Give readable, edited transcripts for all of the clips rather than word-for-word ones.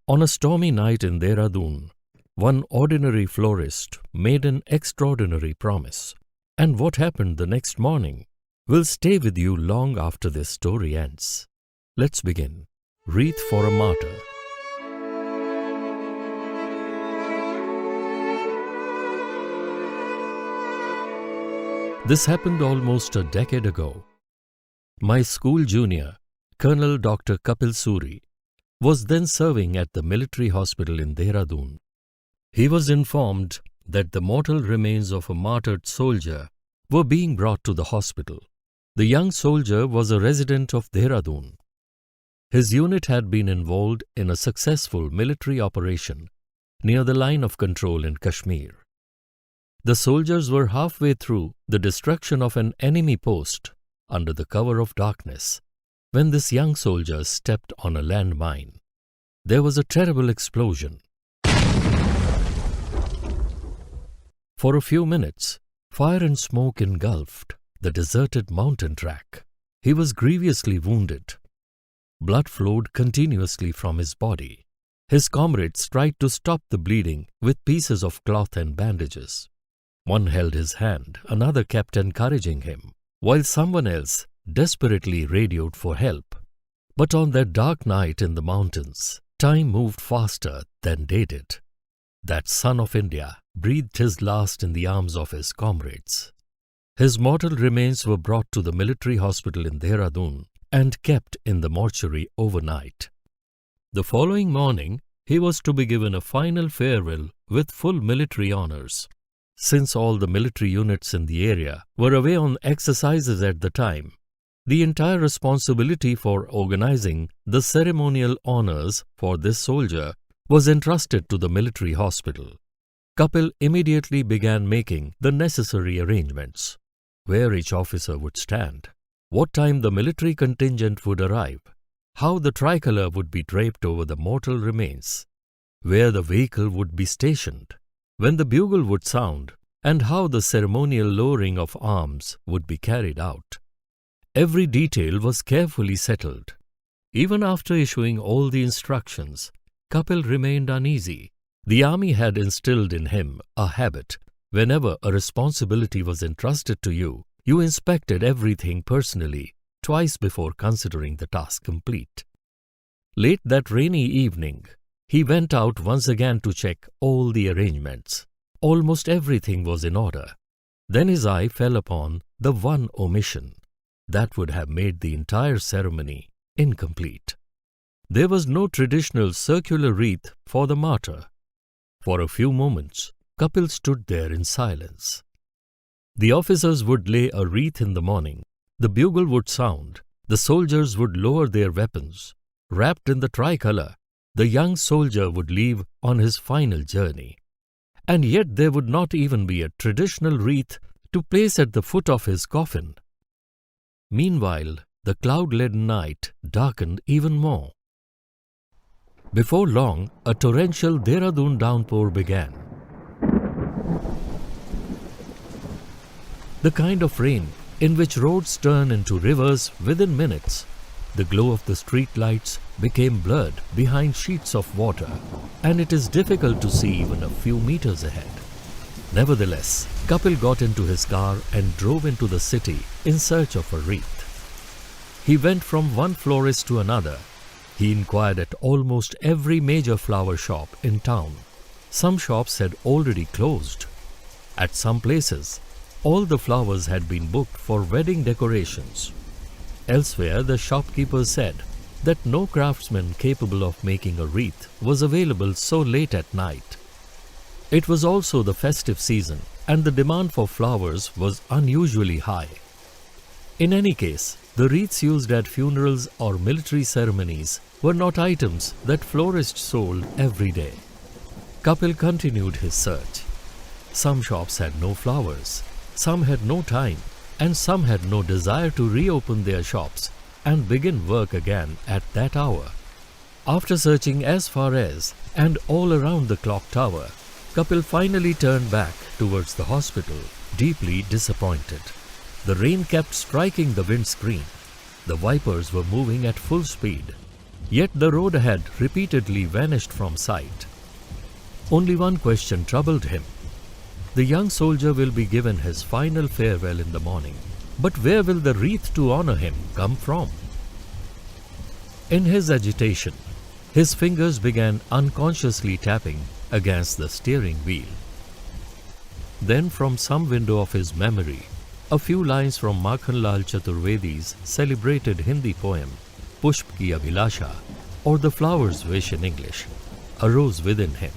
On a stormy night in Dehradun, one ordinary florist made an extraordinary promise. And what happened the next morning will stay with you long after this story ends. Let's begin. Wreath for a Martyr. This happened almost a decade ago. My school junior, Colonel Dr. Kapil Suri, was then serving at the military hospital in Dehradun. He was informed that the mortal remains of a martyred soldier were being brought to the hospital. The young soldier was a resident of Dehradun. His unit had been involved in a successful military operation near the line of control in Kashmir. The soldiers were halfway through the destruction of an enemy post under the cover of darkness when this young soldier stepped on a landmine. There was a terrible explosion. For a few minutes, fire and smoke engulfed the deserted mountain track. He was grievously wounded. Blood flowed continuously from his body. His comrades tried to stop the bleeding with pieces of cloth and bandages. One held his hand, another kept encouraging him, while someone else desperately radioed for help. But on that dark night in the mountains, time moved faster than day did. That son of India breathed his last in the arms of his comrades. His mortal remains were brought to the military hospital in Dehradun and kept in the mortuary overnight. The following morning, he was to be given a final farewell with full military honors. Since all the military units in the area were away on exercises at the time, the entire responsibility for organizing the ceremonial honors for this soldier was entrusted to the military hospital. Kapil immediately began making the necessary arrangements: where each officer would stand, what time the military contingent would arrive, how the tricolour would be draped over the mortal remains, where the vehicle would be stationed, when the bugle would sound, and how the ceremonial lowering of arms would be carried out. Every detail was carefully settled. Even after issuing all the instructions, Kapil remained uneasy. The army had instilled in him a habit. Whenever a responsibility was entrusted to you, you inspected everything personally, twice before considering the task complete. Late that rainy evening, he went out once again to check all the arrangements. Almost everything was in order. Then his eye fell upon the one omission that would have made the entire ceremony incomplete. There was no traditional circular wreath for the martyr. For a few moments, Kapil stood there in silence. The officers would lay a wreath in the morning. The bugle would sound. The soldiers would lower their weapons. Wrapped in the tricolour, the young soldier would leave on his final journey. And yet there would not even be a traditional wreath to place at the foot of his coffin. Meanwhile, the cloud-laden night darkened even more. Before long, a torrential Dehradun downpour began. The kind of rain in which roads turn into rivers within minutes. The glow of the street lights became blurred behind sheets of water, and it is difficult to see even a few meters ahead. Nevertheless, Kapil got into his car and drove into the city in search of a wreath. He went from one florist to another. He inquired at almost every major flower shop in town. Some shops had already closed. At some places, all the flowers had been booked for wedding decorations. Elsewhere, the shopkeepers said that no craftsman capable of making a wreath was available so late at night. It was also the festive season, and the demand for flowers was unusually high. In any case, the wreaths used at funerals or military ceremonies were not items that florists sold every day. Kapil continued his search. Some shops had no flowers, some had no time, and some had no desire to reopen their shops and begin work again at that hour. After searching as far as and all around the clock tower, Kapil finally turned back towards the hospital, deeply disappointed. The rain kept striking the windscreen. The wipers were moving at full speed. Yet the road had repeatedly vanished from sight. Only one question troubled him. The young soldier will be given his final farewell in the morning, but where will the wreath to honor him come from? In his agitation, his fingers began unconsciously tapping against the steering wheel. Then from some window of his memory, a few lines from Makhanlal Chaturvedi's celebrated Hindi poem, Pushp Ki Abhilasha, or The Flower's Wish in English, arose within him.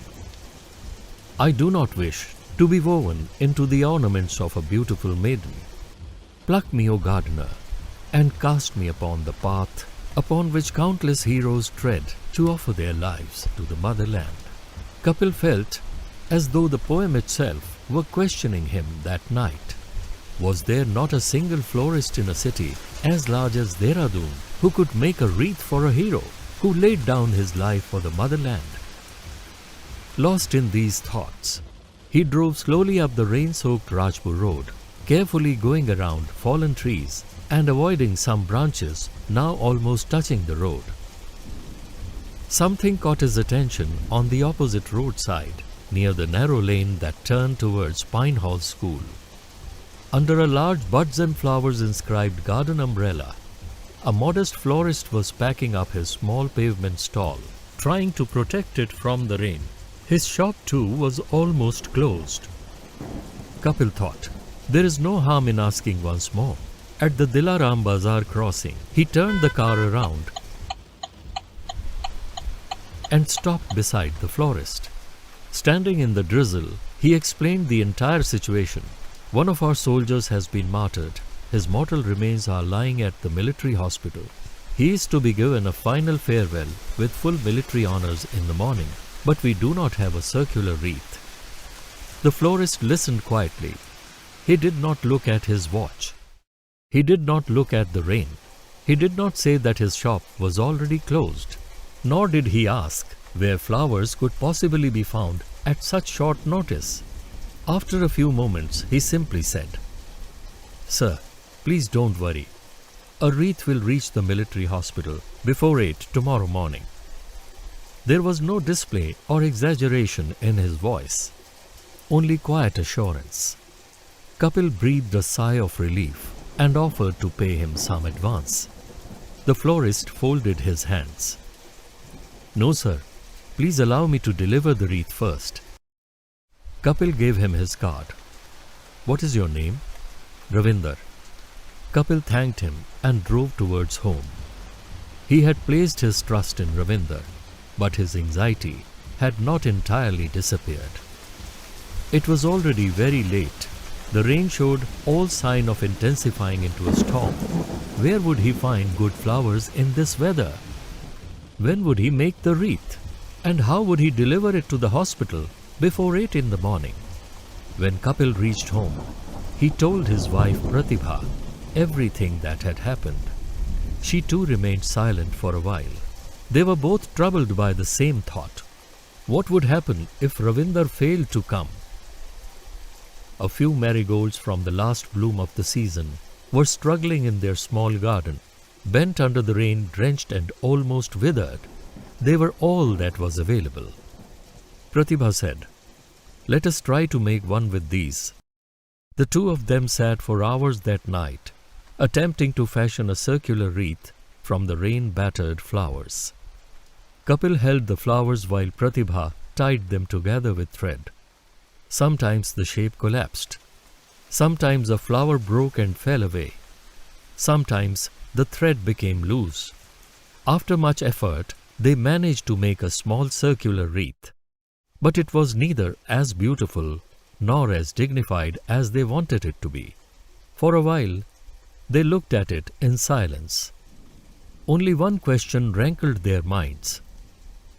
I do not wish to be woven into the ornaments of a beautiful maiden. Pluck me, O gardener, and cast me upon the path upon which countless heroes tread to offer their lives to the motherland. Kapil felt as though the poem itself were questioning him that night. Was there not a single florist in a city as large as Dehradun who could make a wreath for a hero who laid down his life for the motherland? Lost in these thoughts, he drove slowly up the rain-soaked Rajpur road, carefully going around fallen trees and avoiding some branches now almost touching the road. Something caught his attention on the opposite roadside, near the narrow lane that turned towards Pine Hall School. Under a large buds and flowers inscribed garden umbrella, a modest florist was packing up his small pavement stall, trying to protect it from the rain. His shop too was almost closed. Kapil thought, there is no harm in asking once more. At the Dilaram Bazar crossing, he turned the car around and stopped beside the florist. Standing in the drizzle, he explained the entire situation. One of our soldiers has been martyred. His mortal remains are lying at the military hospital. He is to be given a final farewell with full military honors in the morning, but we do not have a circular wreath. The florist listened quietly. He did not look at his watch. He did not look at the rain. He did not say that his shop was already closed. Nor did he ask where flowers could possibly be found at such short notice. After a few moments, he simply said, Sir, please don't worry. A wreath will reach the military hospital before 8 tomorrow morning. There was no display or exaggeration in his voice, only quiet assurance. Kapil breathed a sigh of relief and offered to pay him some advance. The florist folded his hands. No, sir. Please allow me to deliver the wreath first. Kapil gave him his card. What is your name? Ravinder. Kapil thanked him and drove towards home. He had placed his trust in Ravinder, but his anxiety had not entirely disappeared. It was already very late. The rain showed all sign of intensifying into a storm. Where would he find good flowers in this weather? When would he make the wreath? And how would he deliver it to the hospital before 8 in the morning? When Kapil reached home, he told his wife Pratibha everything that had happened. She too remained silent for a while. They were both troubled by the same thought. What would happen if Ravinder failed to come? A few marigolds from the last bloom of the season were struggling in their small garden, bent under the rain, drenched and almost withered. They were all that was available. Pratibha said, Let us try to make one with these. The two of them sat for hours that night, attempting to fashion a circular wreath from the rain-battered flowers. Kapil held the flowers while Pratibha tied them together with thread. Sometimes the shape collapsed. Sometimes a flower broke and fell away. Sometimes the thread became loose. After much effort, they managed to make a small circular wreath. But it was neither as beautiful nor as dignified as they wanted it to be. For a while, they looked at it in silence. Only one question rankled their minds.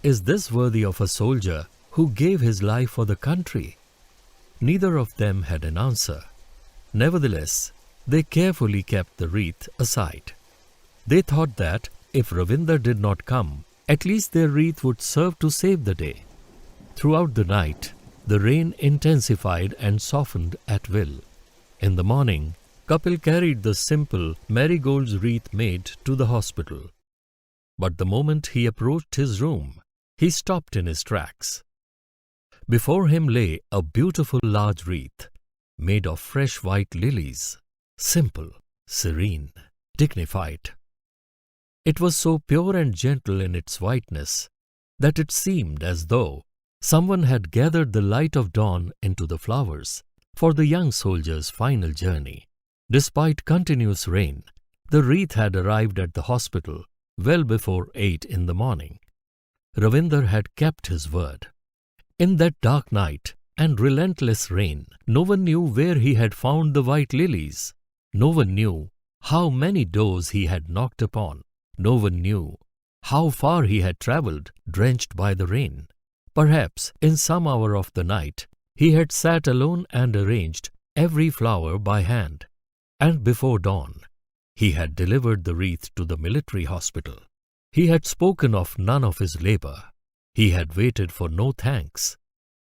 Is this worthy of a soldier who gave his life for the country? Neither of them had an answer. Nevertheless, they carefully kept the wreath aside. They thought that if Ravinder did not come, at least their wreath would serve to save the day. Throughout the night, the rain intensified and softened at will. In the morning, Kapil carried the simple marigold's wreath made to the hospital. But the moment he approached his room, he stopped in his tracks. Before him lay a beautiful large wreath, made of fresh white lilies, simple, serene, dignified. It was so pure and gentle in its whiteness that it seemed as though someone had gathered the light of dawn into the flowers for the young soldier's final journey. Despite continuous rain, the wreath had arrived at the hospital well before 8 in the morning. Ravinder had kept his word. In that dark night and relentless rain, no one knew where he had found the white lilies. No one knew how many doors he had knocked upon. No one knew how far he had travelled, drenched by the rain. Perhaps in some hour of the night, he had sat alone and arranged every flower by hand. And before dawn, he had delivered the wreath to the military hospital. He had spoken of none of his labour. He had waited for no thanks.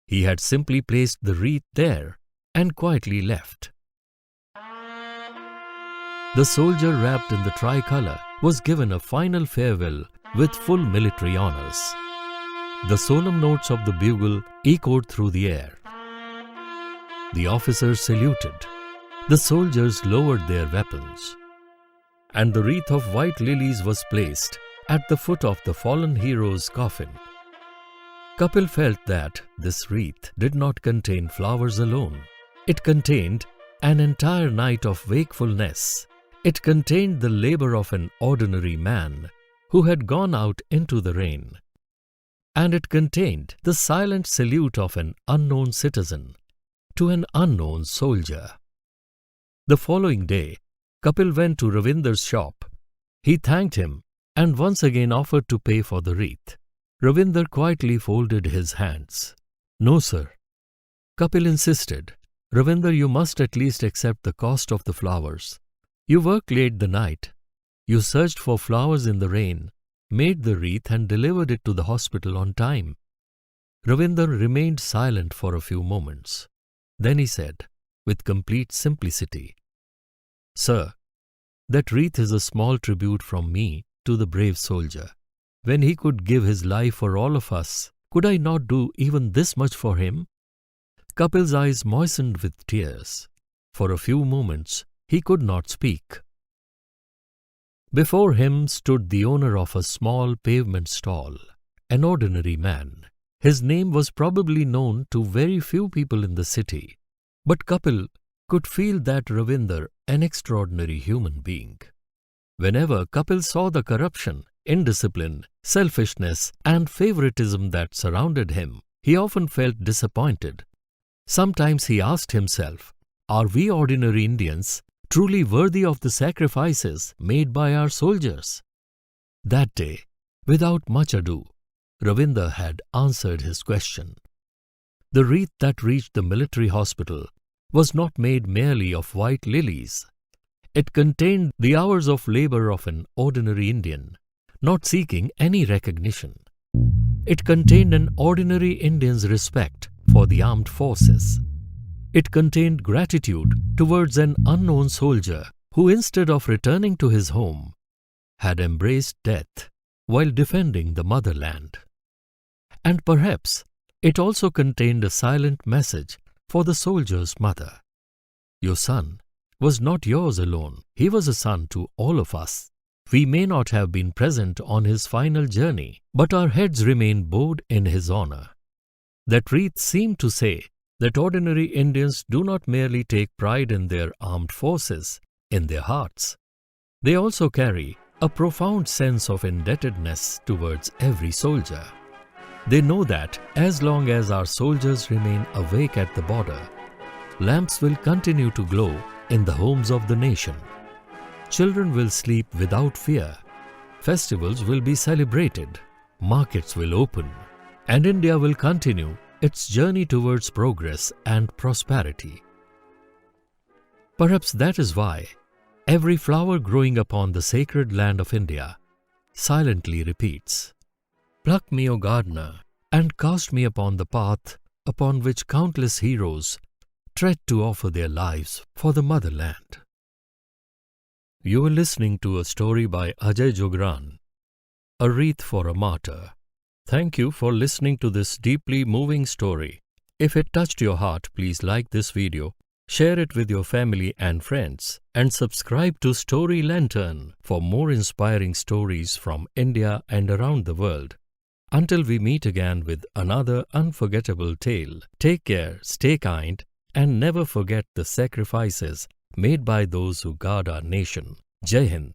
He had simply placed the wreath there and quietly left. The soldier wrapped in the tricolour was given a final farewell with full military honours. The solemn notes of the bugle echoed through the air. The officers saluted. The soldiers lowered their weapons. And the wreath of white lilies was placed at the foot of the fallen hero's coffin. Kapil felt that this wreath did not contain flowers alone. It contained an entire night of wakefulness. It contained the labour of an ordinary man who had gone out into the rain. And it contained the silent salute of an unknown citizen to an unknown soldier. The following day, Kapil went to Ravinder's shop. He thanked him and once again offered to pay for the wreath. Ravinder quietly folded his hands. "No, sir." Kapil insisted. "Ravinder, you must at least accept the cost of the flowers. You worked late the night. You searched for flowers in the rain, made the wreath and delivered it to the hospital on time." Ravinder remained silent for a few moments. Then he said, with complete simplicity, "Sir, that wreath is a small tribute from me to the brave soldier. When he could give his life for all of us, could I not do even this much for him?" Kapil's eyes moistened with tears. For a few moments, he could not speak. Before him stood the owner of a small pavement stall, an ordinary man. His name was probably known to very few people in the city, but Kapil could feel that Ravinder an extraordinary human being. Whenever Kapil saw the corruption, indiscipline, selfishness and favoritism that surrounded him, he often felt disappointed. Sometimes he asked himself, are we ordinary Indians truly worthy of the sacrifices made by our soldiers? That day, without much ado, Ravinder had answered his question. The wreath that reached the military hospital was not made merely of white lilies. It contained the hours of labour of an ordinary Indian, not seeking any recognition. It contained an ordinary Indian's respect for the armed forces. It contained gratitude towards an unknown soldier who, instead of returning to his home, had embraced death while defending the motherland. And perhaps it also contained a silent message for the soldier's mother. Your son was not yours alone. He was a son to all of us. We may not have been present on his final journey, but our heads remain bowed in his honor. That wreath seemed to say that ordinary Indians do not merely take pride in their armed forces, in their hearts. They also carry a profound sense of indebtedness towards every soldier. They know that as long as our soldiers remain awake at the border, lamps will continue to glow in the homes of the nation. Children will sleep without fear. Festivals will be celebrated. Markets will open. And India will continue its journey towards progress and prosperity. Perhaps that is why every flower growing upon the sacred land of India silently repeats, "Pluck me, O gardener, and cast me upon the path upon which countless heroes tread to offer their lives for the motherland." You are listening to a story by Ajay Jugran. A Wreath for a Martyr. Thank you for listening to this deeply moving story. If it touched your heart, please like this video, share it with your family and friends, and subscribe to Story Lantern for more inspiring stories from India and around the world. Until we meet again with another unforgettable tale, take care, stay kind, and never forget the sacrifices made by those who guard our nation. Jai Hind.